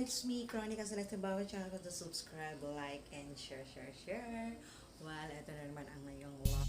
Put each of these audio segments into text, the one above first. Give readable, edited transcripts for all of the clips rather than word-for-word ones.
it's me, Chronica Celeste. Bawat channel ko to subscribe, like, and share. Well, ito na naman ang ngayong vlog.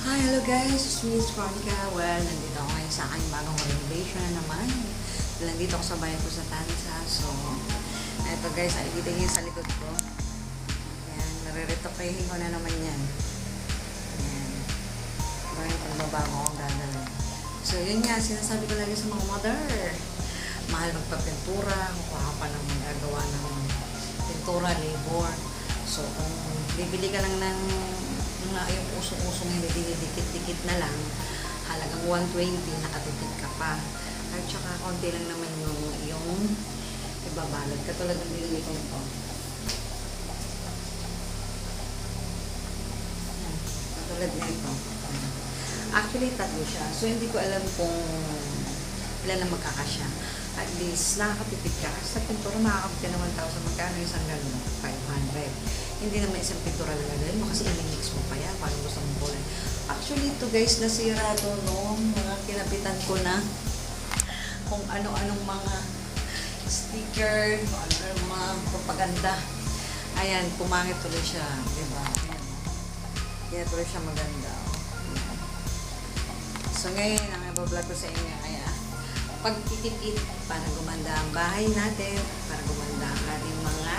Hi, hello guys, it's me, Chronica. Well, nandito ako ngayon sa aking bagong renovation na naman. Nandito ako sa bayan ko sa Tansa. So, eto guys, nakikita niyo sa likod ko. Ayan, nare-retokehin ko na naman yan. Ayan. Maraming pagbabago akong gagawin. So, yun nga, sinasabi ko lagi sa mga mother. Mahal magpapintura, kukuha ka pa ng magagawa ng pintura, labor. So, kung bibili ka lang ng yung usong-usong hindi dinidikit-dikit na lang, halagang 120, nakatipid ka pa. At saka konti lang naman yung ibabalot. Katulad ng binili ko ito. Katulad na ito. Actually, tatlo siya. So, hindi ko alam kung ilan na magkakasya. At least, nakakatipid ka. Kasi sa pintura, makakapit ka naman 1,000. Magkano isang gano'n? 500. Hindi naman isang pintura lang gagawin mo kasi i-mix mo pa yan. Parang gusto mong kulay. Actually, ito guys, nasira to noong mga kinapitan ko na kung ano-anong mga sticker, kung ano-anong mga propaganda. Ayan, pumangit tuloy siya. Diba? Ayan. Kaya tuloy siya maganda. Ayan. So, ngayon, ang ibablog ko sa inyo, ayan. Pagtitipid para gumanda ang bahay natin, para gumanda ang ating mga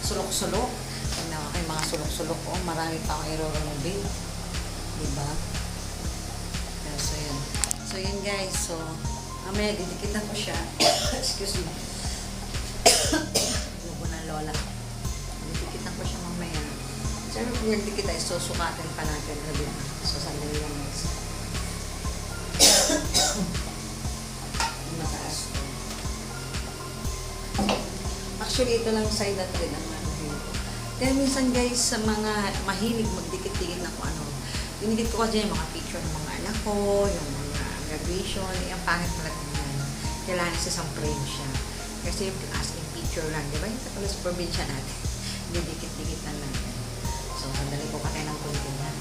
sulok-sulok. Tingnan ko kayo mga sulok-sulok ko, marami pa akong i-renovate. Diba? So, yun. So, yun guys. So, mamaya, didikitan ko siya. Excuse me. Ano ko na lola. Didikitan ko siya mamaya. Siyempre, kung nagdikita, susukatin pa natin. So, sandali lang guys. Mataas ko. Actually, ito lang side at rin ang kaya minsan guys, sa mga mahilig magdikit-dikit na kung ano, dinikit ko kasi yung mga picture ng mga anak ko, yung mga graduation, yung pangit talaga yan. Kailangan sa isang frame siya. Kasi as in picture lang, di ba? Yung pala sa probinsya natin, didikit-dikit na lang. So, sandali ko patay ng konti na.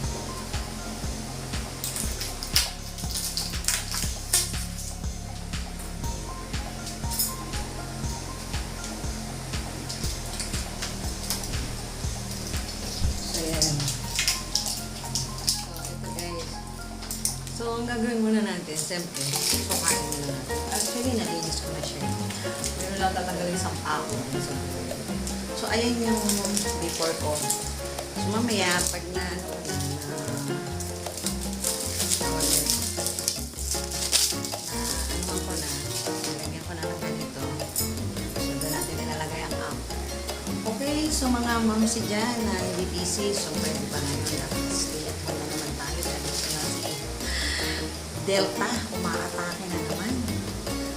So, ang gagawin muna natin, siyempre, sukain muna natin. Actually, nalinis ko na siya. Meron lang tatanggalin isang pako. So, ayan yung before ko. So, mamaya, pag na, nilagyan ko na ng ganito. So, doon natin nilalagay ang after. Okay, so mga mamsi dyan na hindi busy, so pwede pa ngayon stay at home na naman tayo dahil sa Delta, umaatake na naman.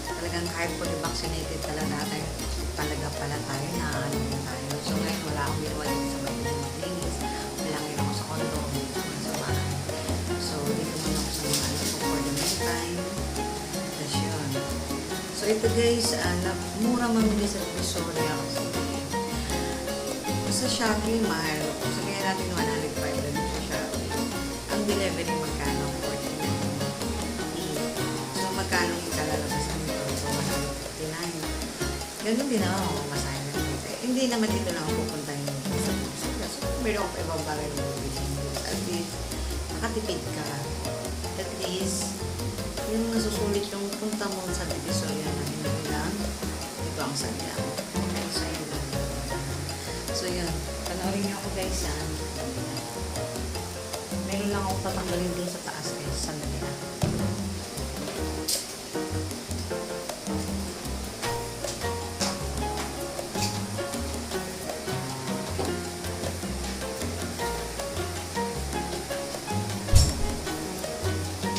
Talagang kahit fully vaccinated talaga pala tayo na ano tayo. So ngayon wala akong ginawa dito sa Philippines. Wala ngayon ako sa condo. Sa bahay. So dito muna ako sa mga ano so for the meantime. Tapos yun. So ito guys, mura mamili sa Visoria kasi sa Shopee, mahal. Sabihin natin 105 lang sa Shopee. Ang delivery magkano? 49. So, magkano ikalalabasan nito. So, 159. Ganun din ako, masahin na dito. Hindi naman dito lang ako pupunta yung sa puso. So, meron ako ibabagal mo at least, nakatipid ka. At least, yung nasusulit yung punta mo sa Divisoria na lang, ito ang sadya. Okay, so yun lang. So yun, panoorin niyo ako guys ha. Meron lang ako tatanggalin dun sa taas guys, sadya.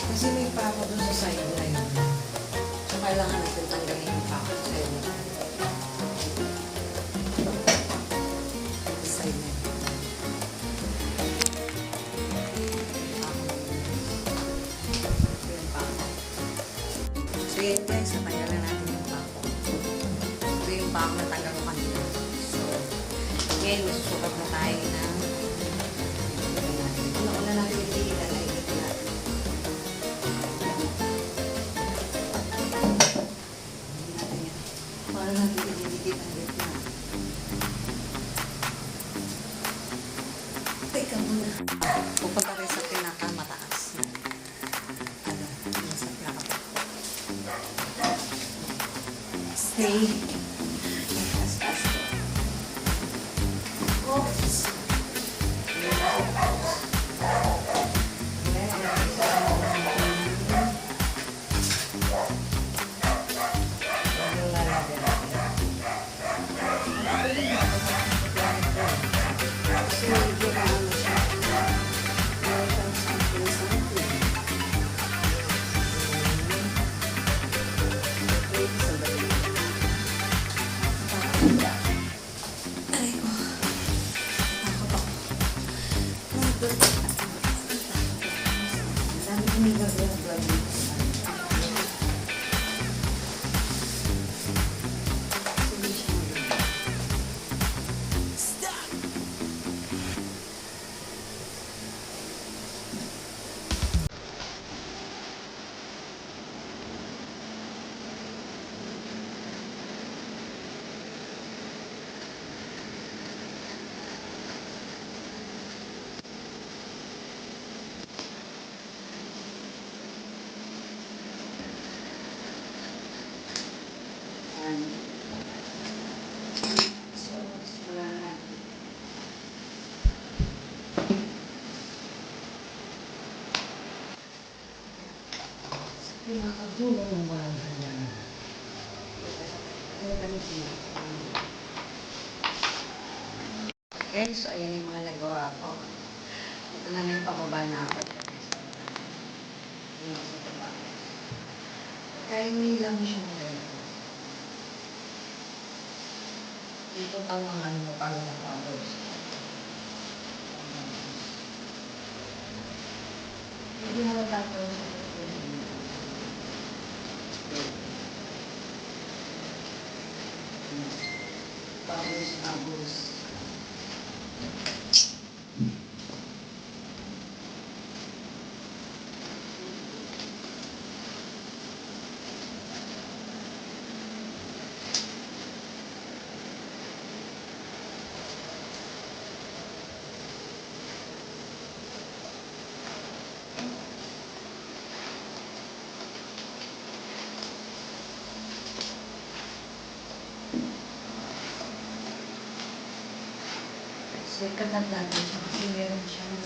Kasi may pako dun sa side na yun. So, kailangan natin tanggalin yung pako sa side na yun. Sa side na yun. Ito yung pako. So, yun guys, natanggalan natin yung pako. Ito yung pako na tanggal ko kanina. So, ngayon, masusukat na tayo ng una natin yung ilalagay natin. Para natin ididikit ang gitna. Teka muna. Pupunta rin sa pinakamataas. Ano? Yung sa pinakapako. Stay. Taas-taas ko. Oops. Pinakadulo ng walang hanggan. Okay, so ayan yung mga nagawa ko. Ito na yung pababa na ako. Yung sa baba. Kaya may lang siya ngayon. Dito tamang ano mo pag nakapagod. Hindi mo tatawin sa pagkakas. Tapos. Second at natin siya kasi meron siyang